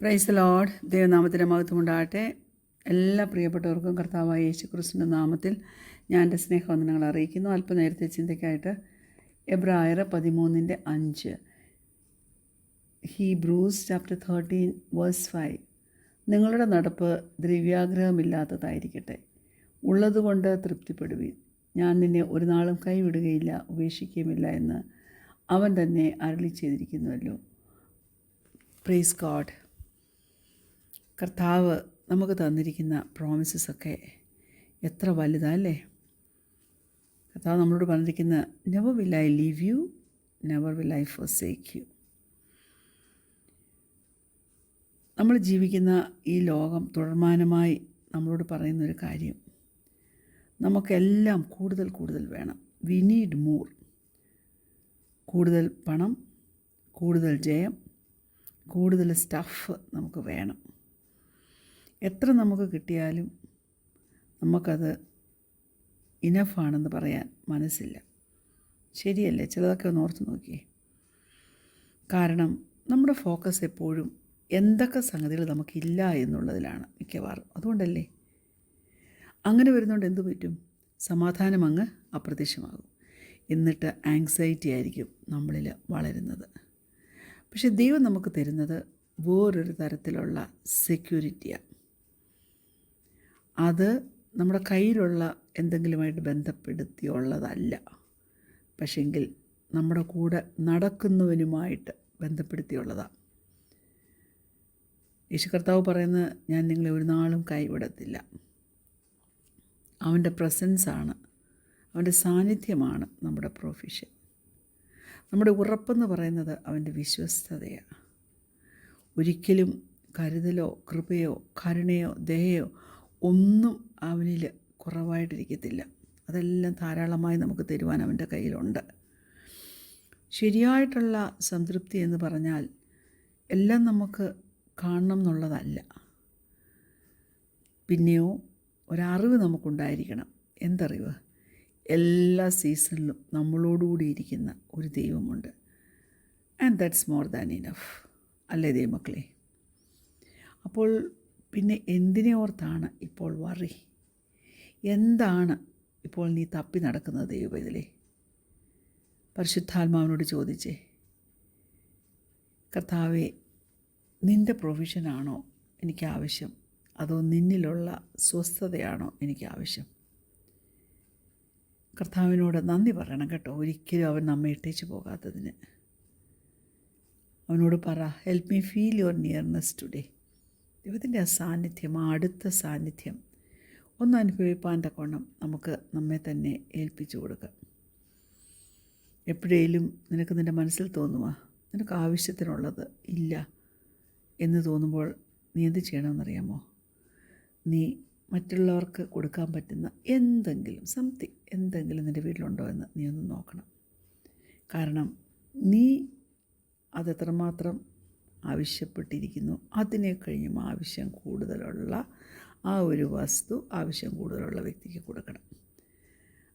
Price the Lord. ദൈവനാമത്തിൻ്റെ മഹത്വം ഉണ്ടാകട്ടെ. എല്ലാ പ്രിയപ്പെട്ടവർക്കും കർത്താവായ യേശുക്രിസ്തുവിൻ്റെ നാമത്തിൽ ഞാൻ എൻ്റെ സ്നേഹവന്ദനങ്ങൾ അറിയിക്കുന്നു. അല്പനേരത്തെ ചിന്തയ്ക്കായിട്ട് എബ്രായർ 13:5, ഹീബ്രൂസ് ചാപ്റ്റർ 13:5. നിങ്ങളുടെ നടപ്പ് ദ്രവ്യാഗ്രഹമില്ലാത്തതായിരിക്കട്ടെ, ഉള്ളതുകൊണ്ട് തൃപ്തിപ്പെടുവീൻ. ഞാൻ നിന്നെ ഒരു നാളും കൈവിടുകയില്ല, ഉപേക്ഷിക്കുകയുമില്ല എന്ന് അവൻ തന്നെ അരുളി ചെയ്തിരിക്കുന്നുവല്ലോ. Praise God. കർത്താവ് നമുക്ക് തന്നിരിക്കുന്ന പ്രോമിസസൊക്കെ എത്ര വലുതല്ലേ. കർത്താവ് നമ്മളോട് പറഞ്ഞിരിക്കുന്ന never will I leave U, never will I forsake U. നമ്മൾ ജീവിക്കുന്ന ഈ ലോകം തുടർമാനമായി നമ്മളോട് പറയുന്നൊരു കാര്യം, നമുക്കെല്ലാം കൂടുതൽ കൂടുതൽ വേണം. We need more. കൂടുതൽ പണം, കൂടുതൽ ജയം, കൂടുതൽ സ്റ്റഫ് നമുക്ക് വേണം. എത്ര നമുക്ക് കിട്ടിയാലും നമുക്കത് ഇനഫാണെന്ന് പറയാൻ മനസ്സില്ല. ശരിയല്ലേ? ചിലതൊക്കെ ഒന്ന് ഓർത്ത് നോക്കിയേ. കാരണം നമ്മുടെ ഫോക്കസ് എപ്പോഴും എന്തൊക്കെ സംഗതികൾ നമുക്കില്ല എന്നുള്ളതിലാണ് മിക്കവാറും. അതുകൊണ്ടല്ലേ അങ്ങനെ വരുന്നതുകൊണ്ട് എന്തു പറ്റും? സമാധാനം അങ്ങ് അപ്രത്യക്ഷമാകും. എന്നിട്ട് ആങ്സൈറ്റി ആയിരിക്കും നമ്മളിൽ വളരുന്നത്. പക്ഷെ ദൈവം നമുക്ക് തരുന്നത് വേറൊരു തരത്തിലുള്ള സെക്യൂരിറ്റിയാണ്. അത് നമ്മുടെ കയ്യിലുള്ള എന്തെങ്കിലുമായിട്ട് ബന്ധപ്പെടുത്തിയുള്ളതല്ല, പക്ഷെങ്കിൽ നമ്മുടെ കൂടെ നടക്കുന്നവനുമായിട്ട് ബന്ധപ്പെടുത്തിയുള്ളതാണ്. യേശു കർത്താവ് പറയുന്നത്, ഞാൻ നിങ്ങളെ ഒരു നാളും കൈവിടത്തില്ല. അവൻ്റെ പ്രസൻസാണ്, അവൻ്റെ സാന്നിധ്യമാണ് നമ്മുടെ പ്രൊവിഷൻ. നമ്മുടെ ഉറപ്പെന്ന് പറയുന്നത് അവൻ്റെ വിശ്വസ്തതയാണ്. ഒരിക്കലും കരുതലോ കൃപയോ കരുണയോ ദയയോ ഒന്നും അവനിൽ കുറവായിട്ടിരിക്കത്തില്ല. അതെല്ലാം ധാരാളമായി നമുക്ക് തരുവാൻ അവൻ്റെ കയ്യിലുണ്ട്. ശരിയായിട്ടുള്ള സംതൃപ്തി എന്ന് പറഞ്ഞാൽ എല്ലാം നമുക്ക് കാണണം എന്നുള്ളതല്ല. പിന്നെയോ ഒരറിവ് നമുക്കുണ്ടായിരിക്കണം. എന്തറിവ്? എല്ലാ സീസണിലും നമ്മളോടുകൂടി ഇരിക്കുന്ന ഒരു ദൈവമുണ്ട്. And that's more than enough. അല്ലേ ദൈവമക്കളെ? അപ്പോൾ പിന്നെ എന്തിനെ ഓർത്താണ് ഇപ്പോൾ വറി? എന്താണ് ഇപ്പോൾ നീ തപ്പി നടക്കുന്നത് ദൈവത്തിലെ? പരിശുദ്ധാത്മാവിനോട് ചോദിച്ചേ, കർത്താവേ, നിൻ്റെ പ്രൊവിഷനാണോ എനിക്ക് ആവശ്യം, അതോ നിന്നിലുള്ള സ്വസ്ഥതയാണോ എനിക്ക് ആവശ്യം? കർത്താവിനോട് നന്ദി പറയണം കേട്ടോ, ഒരിക്കലും അവൻ നമ്മെ ഇട്ടേച്ച് പോകാത്തതിന്. അവനോട് പറ, help me feel your nearness today. ദൈവത്തിൻ്റെ ആ സാന്നിധ്യം, ആ അടുത്ത സാന്നിധ്യം ഒന്ന് അനുഭവിപ്പാൻ തക്കവണ്ണം നമുക്ക് നമ്മെ തന്നെ ഏൽപ്പിച്ചു കൊടുക്കാം. എപ്പോഴേലും നിനക്ക് നിൻ്റെ മനസ്സിൽ തോന്നുക നിനക്ക് ആവശ്യത്തിനുള്ളത് ഇല്ല എന്ന് തോന്നുമ്പോൾ നീ എന്ത് ചെയ്യണമെന്നറിയാമോ? നീ മറ്റുള്ളവർക്ക് കൊടുക്കാൻ പറ്റുന്ന എന്തെങ്കിലും നിൻ്റെ വീട്ടിലുണ്ടോ എന്ന് നീ ഒന്ന് നോക്കണം. കാരണം നീ അതെത്രമാത്രം ആവശ്യപ്പെട്ടിരിക്കുന്നു, അതിനെ കഴിഞ്ഞും ആവശ്യം കൂടുതലുള്ള ആ ഒരു വസ്തു ആവശ്യം കൂടുതലുള്ള വ്യക്തിക്ക് കൊടുക്കണം.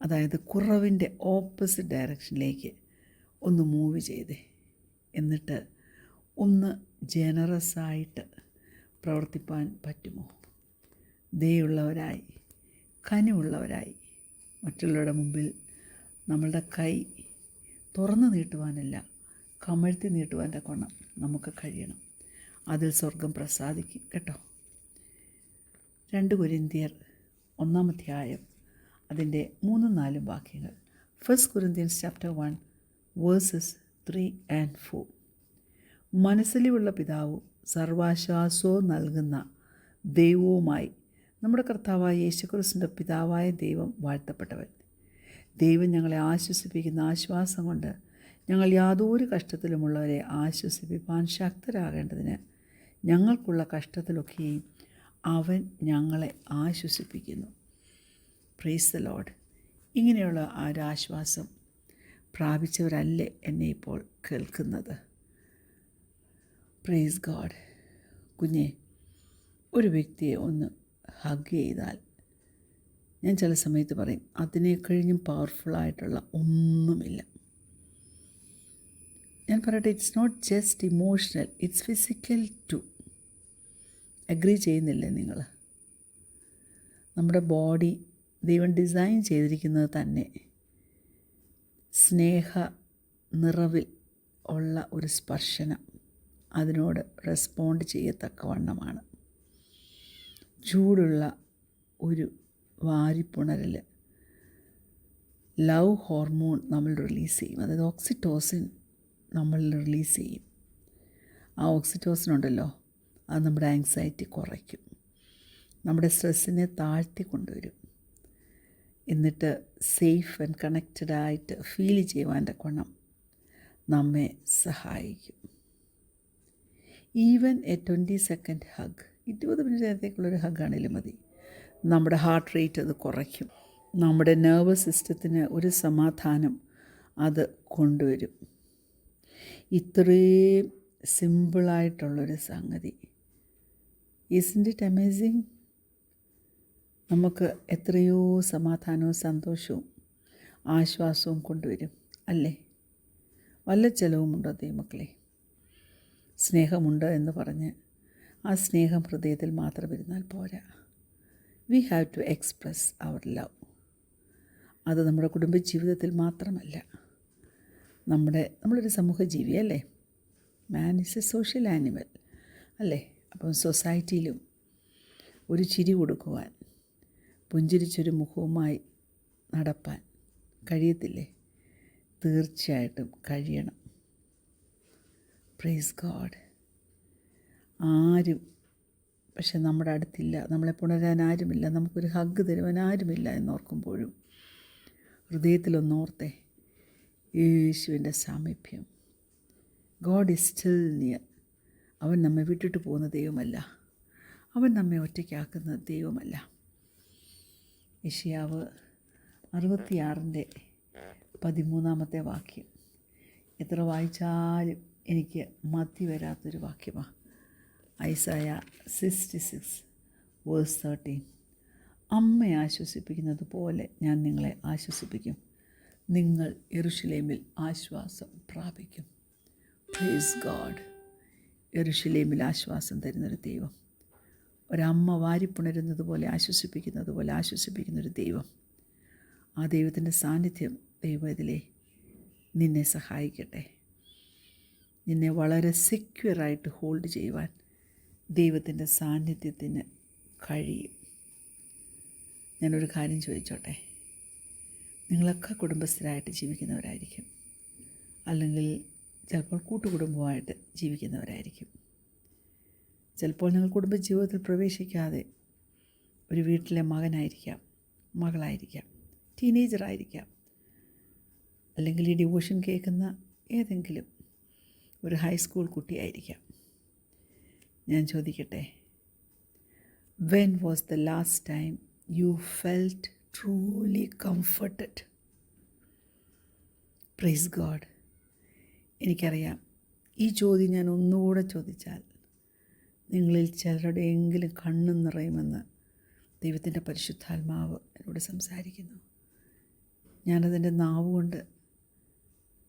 അതായത് കുറവിൻ്റെ ഓപ്പോസിറ്റ് ഡയറക്ഷനിലേക്ക് ഒന്ന് മൂവ് ചെയ്തേ. എന്നിട്ട് ഒന്ന് ജനറസായിട്ട് പ്രവർത്തിപ്പാൻ പറ്റുമോ? ദയുള്ളവരായി, കനിവുള്ളവരായി മറ്റുള്ളവരുടെ മുമ്പിൽ നമ്മളുടെ കൈ തുറന്നു നീട്ടുവാനല്ല, കമഴ്ത്തി നീട്ടുവാൻ തക്കവണ്ണം നമുക്ക് കഴിയണം. അതിൽ സ്വർഗം പ്രസാദിക്കും കേട്ടോ. 2 കൊരിന്ത്യർ 1-ാം അധ്യായം അതിൻ്റെ 3-4 വാക്യങ്ങൾ. 1 Corinthians chapter 1 verses 3 and 4. മനസ്സിലുള്ള പിതാവും സർവാശ്വാസവും നൽകുന്ന ദൈവവുമായി നമ്മുടെ കർത്താവായ യേശുക്രിസ്തുവിൻ്റെ പിതാവായ ദൈവം വാഴ്ത്തപ്പെട്ടവൻ. ദൈവം ഞങ്ങളെ ആശ്വസിപ്പിക്കുന്ന ആശ്വാസം കൊണ്ട് ഞങ്ങൾ യാതൊരു കഷ്ടത്തിലുമുള്ളവരെ ആശ്വസിപ്പിക്കാൻ ശക്തരാകേണ്ടതിന് ഞങ്ങൾക്കുള്ള കഷ്ടത്തിലൊക്കെയും അവൻ ഞങ്ങളെ ആശ്വസിപ്പിക്കുന്നു. Price the Lord. ഇങ്ങനെയുള്ള ആ ഒരു ആശ്വാസം പ്രാപിച്ചവരല്ലേ എന്നെ ഇപ്പോൾ കേൾക്കുന്നത്? Praise God. കുഞ്ഞെ, ഒരു വ്യക്തിയെ ഒന്ന് ഹഗ് ചെയ്താൽ ഞാൻ ചില സമയത്ത് പറയും, അതിനെ കഴിഞ്ഞും പവർഫുള്ളായിട്ടുള്ള ഒന്നുമില്ല. ഞാൻ പറയട്ടെ, it's not just emotional, it's physical too. Agree ചെയ്യുന്നില്ലേ നിങ്ങൾ? നമ്മുടെ ബോഡി ദൈവം ഡിസൈൻ ചെയ്തിരിക്കുന്നത് തന്നെ സ്നേഹ നിറവിൽ ഉള്ള ഒരു സ്പർശനം അതിനോട് റെസ്പോണ്ട് ചെയ്യത്തക്കവണ്ണമാണ്. ചൂടുള്ള ഒരു വാരിപ്പുണരൽ ലവ് ഹോർമോൺ നമ്മൾ റിലീസ് ചെയ്യും. അതായത് ഓക്സിറ്റോസിൻ നമ്മൾ റിലീസ് ചെയ്യും. ആ ഓക്സിറ്റോസിൻ ഉണ്ടല്ലോ, അത് നമ്മുടെ ആങ്സൈറ്റി കുറയ്ക്കും, നമ്മുടെ സ്ട്രെസ്സിനെ താഴ്ത്തി കൊണ്ടുവരും. എന്നിട്ട് സേഫ് ആൻഡ് കണക്റ്റഡായിട്ട് ഫീൽ ചെയ്യുവാൻ്റെ ഗുണം നമ്മെ സഹായിക്കും. Even a 20 second hug, 20 minute നേരത്തേക്കുള്ളൊരു ഹഗ്ഗാണെങ്കിലും മതി, നമ്മുടെ ഹാർട്ട് റേറ്റ് അത് കുറയ്ക്കും. നമ്മുടെ നെർവസ് സിസ്റ്റത്തിന് ഒരു സമാധാനം അത് കൊണ്ടുവരും. ഇത്രയും സിമ്പിളായിട്ടുള്ളൊരു സംഗതി. ഈസ്ൻ്റ് ഇറ്റ് അമേസിങ്? നമുക്ക് എത്രയോ സമാധാനവും സന്തോഷവും ആശ്വാസവും കൊണ്ടുവരും അല്ലേ? വല്ല ചിലവുമുണ്ടോ ദൈവമക്കളെ? സ്നേഹമുണ്ട് എന്ന് പറഞ്ഞ് ആ സ്നേഹം ഹൃദയത്തിൽ മാത്രം ഇരുന്നാൽ പോരാ. We have to express our love. അത് നമ്മുടെ കുടുംബജീവിതത്തിൽ മാത്രമല്ല, നമ്മളൊരു സമൂഹ ജീവിയല്ലേ? Man is a social animal അല്ലേ? അപ്പം സൊസൈറ്റിയിലും ഒരു ചിരി കൊടുക്കുവാൻ, പുഞ്ചിരിച്ചൊരു മുഖവുമായി നടപ്പാൻ കഴിയത്തില്ലേ? തീർച്ചയായിട്ടും കഴിയണം. Praise God. ആരും പക്ഷെ നമ്മുടെ അടുത്തില്ല, നമ്മളെ പുണരാൻ ആരുമില്ല, നമുക്കൊരു ഹഗ് തരുവാൻ ആരുമില്ല എന്നോർക്കുമ്പോഴും ഹൃദയത്തിലൊന്നോർത്തെ യേശുവിൻ്റെ സാമീപ്യം. God is still near. അവൻ നമ്മെ വിട്ടിട്ട് പോകുന്ന ദൈവമല്ല, അവൻ നമ്മെ ഒറ്റയ്ക്കാക്കുന്ന ദൈവമല്ല. യെശയ്യാവ് 66:13 വാക്യം എത്ര വായിച്ചാലും എനിക്ക് മതി വരാത്തൊരു വാക്യമാണ്. ഐസായ 66:13. അമ്മയെ ആശ്വസിപ്പിക്കുന്നത് പോലെ ഞാൻ നിങ്ങളെ ആശ്വസിപ്പിക്കും, നിങ്ങൾ യെരൂശലേമിൽ ആശ്വാസം പ്രാപിക്കും. Praise God. യെരൂശലേമിൽ ആശ്വാസം തരുന്നൊരു ദൈവം, ഒരമ്മ വാരിപ്പുണരുന്നത് പോലെ ആശ്വസിപ്പിക്കുന്നൊരു ദൈവം. ആ ദൈവത്തിൻ്റെ സാന്നിധ്യം ദൈവത്തിലെ നിന്നെ സഹായിക്കട്ടെ. നിന്നെ വളരെ സെക്യൂറായിട്ട് ഹോൾഡ് ചെയ്യുവാൻ ദൈവത്തിൻ്റെ സാന്നിധ്യത്തിന് കഴിയും. ഞാനൊരു കാര്യം ചോദിച്ചോട്ടെ? നിങ്ങളൊക്കെ കുടുംബസ്ഥരായിട്ട് ജീവിക്കുന്നവരായിരിക്കും, അല്ലെങ്കിൽ ചിലപ്പോൾ കൂട്ടുകുടുംബമായിട്ട് ജീവിക്കുന്നവരായിരിക്കും. ചിലപ്പോൾ നിങ്ങൾ കുടുംബജീവിതത്തിൽ പ്രവേശിക്കാതെ ഒരു വീട്ടിലെ മകനായിരിക്കാം, മകളായിരിക്കാം, ടീനേജറായിരിക്കാം, അല്ലെങ്കിൽ ഈ ഡിവോഷൻ കേൾക്കുന്ന ഏതെങ്കിലും ഒരു ഹൈസ്കൂൾ കുട്ടിയായിരിക്കാം. ഞാൻ ചോദിക്കട്ടെ, when was the last time you felt truly comforted? Praise God. എനിക്കറിയാം, ഈ ചോദ്യം ഞാൻ ഒന്നുകൂടെ ചോദിച്ചാൽ നിങ്ങളിൽ ചിലരുടെയെങ്കിലും കണ്ണും നിറയുമെന്ന് ദൈവത്തിൻ്റെ പരിശുദ്ധാത്മാവ് എന്നോട് സംസാരിക്കുന്നു. ഞാനതിൻ്റെ നാവുകൊണ്ട്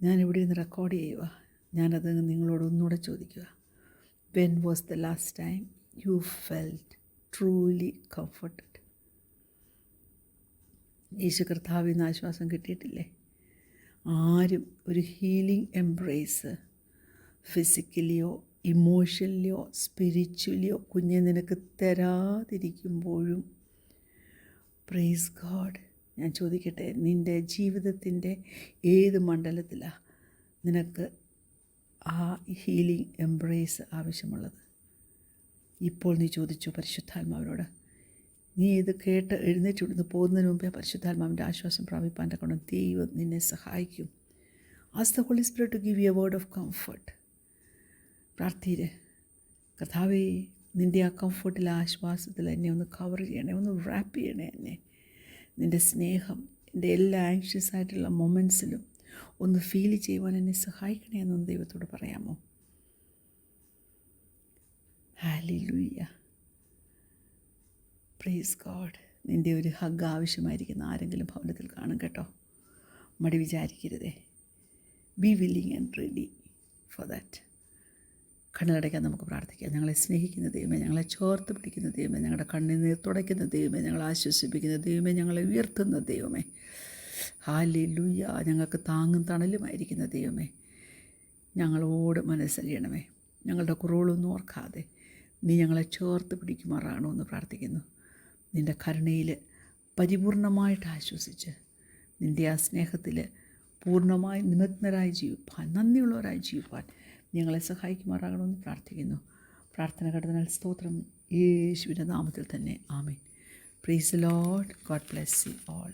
ഞാനിവിടെ നിന്ന് റെക്കോർഡ് ചെയ്യുക. ഞാനത് നിങ്ങളോട് ഒന്നുകൂടെ ചോദിക്കുക. When was the last time you felt truly comforted? Yeshu കർത്താവിൽ നിന്ന് ആശ്വാസം കിട്ടിയിട്ടില്ലേ? ആരും ഒരു ഹീലിംഗ് എംബ്രേസ് ഫിസിക്കലിയോ ഇമോഷണലിയോ സ്പിരിച്വലിയോ കുഞ്ഞെ നിനക്ക് തരാതിരിക്കുമ്പോഴും, പ്രൈസ് ഗോഡ്, ഞാൻ ചോദിക്കട്ടെ, നിൻ്റെ ജീവിതത്തിൻ്റെ ഏത് മണ്ഡലത്തിലാണ് നിനക്ക് ആ ഹീലിംഗ് എംബ്രേസ് ആവശ്യമുള്ളത്? ഇപ്പോൾ നീ ചോദിച്ചു പരിശുദ്ധാത്മാവിനോട്. നീ ഇത് കേട്ട് എഴുന്നേറ്റ് പോകുന്നതിന് മുമ്പേ പരിശുദ്ധാത്മാവിൻ്റെ ആശ്വാസം പ്രാപിപ്പാൻ്റെ കൊണ്ട് ദൈവം നിന്നെ സഹായിക്കും. Ask the holy spirit to give you a word of comfort. പ്രാർത്ഥിര്, കർത്താവേ, നിൻ്റെ ആ കംഫർട്ടിൽ, ആശ്വാസത്തിൽ എന്നെ ഒന്ന് കവർ ചെയ്യണേ, ഒന്ന് റാപ്പ് ചെയ്യണേ എന്നെ. നിൻ്റെ സ്നേഹം എൻ്റെ എല്ലാ ആങ്ഷ്യസ് ആയിട്ടുള്ള മൊമെൻറ്റ്സിലും ഒന്ന് ഫീൽ ചെയ്യുവാൻ എന്നെ സഹായിക്കണേ എന്നൊന്ന് ദൈവത്തോട് പറയാമോ? ഹല്ലേലൂയ. Praise God. നിൻ്റെ ഒരു ഹഗ് ആവശ്യമായിരിക്കുന്ന ആരെങ്കിലും ഭവനത്തിൽ കാണും കേട്ടോ. മടി വിചാരിക്കരുതേ. Be willing and ready for that. കണ്ണുകടയ്ക്കാൻ നമുക്ക് പ്രാർത്ഥിക്കാം. ഞങ്ങളെ സ്നേഹിക്കുന്ന ദൈവമേ, ഞങ്ങളെ ചേർത്ത് പിടിക്കുന്ന ദൈവമേ, ഞങ്ങളുടെ കണ്ണുനീർ തുടയ്ക്കുന്ന ദൈവമേ, ഞങ്ങളെ ആശ്വസിപ്പിക്കുന്ന ദൈവമേ, ഞങ്ങളെ ഉയർത്തുന്ന ദൈവമേ, ഹല്ലേലൂയ, ഞങ്ങൾക്ക് താങ്ങും തണലുമായിരിക്കുന്ന ദൈവമേ, ഞങ്ങളോട് മനസ്സലിയണമേ. ഞങ്ങളുടെ കുറവുകളൊന്നും ഓർക്കാതെ നീ ഞങ്ങളെ ചേർത്ത് പിടിക്കുമാറാണോ എന്ന് പ്രാർത്ഥിക്കുന്നു. നിൻ്റെ കരുണയിൽ പരിപൂർണമായിട്ട് ആശ്വസിച്ച് നിൻ്റെ ആ സ്നേഹത്തിൽ പൂർണ്ണമായി നിമഗ്നരായി ജീവിപ്പാൻ, നന്ദിയുള്ളവരായി ജീവിപ്പാൻ ഞങ്ങളെ സഹായിക്കുമാറാകണമെന്ന് പ്രാർത്ഥിക്കുന്നു. പ്രാർത്ഥന കേട്ടതിനാൽ സ്തോത്രം. യേശുവിൻ്റെ നാമത്തിൽ തന്നെ amen. Praise the lord. God bless you all.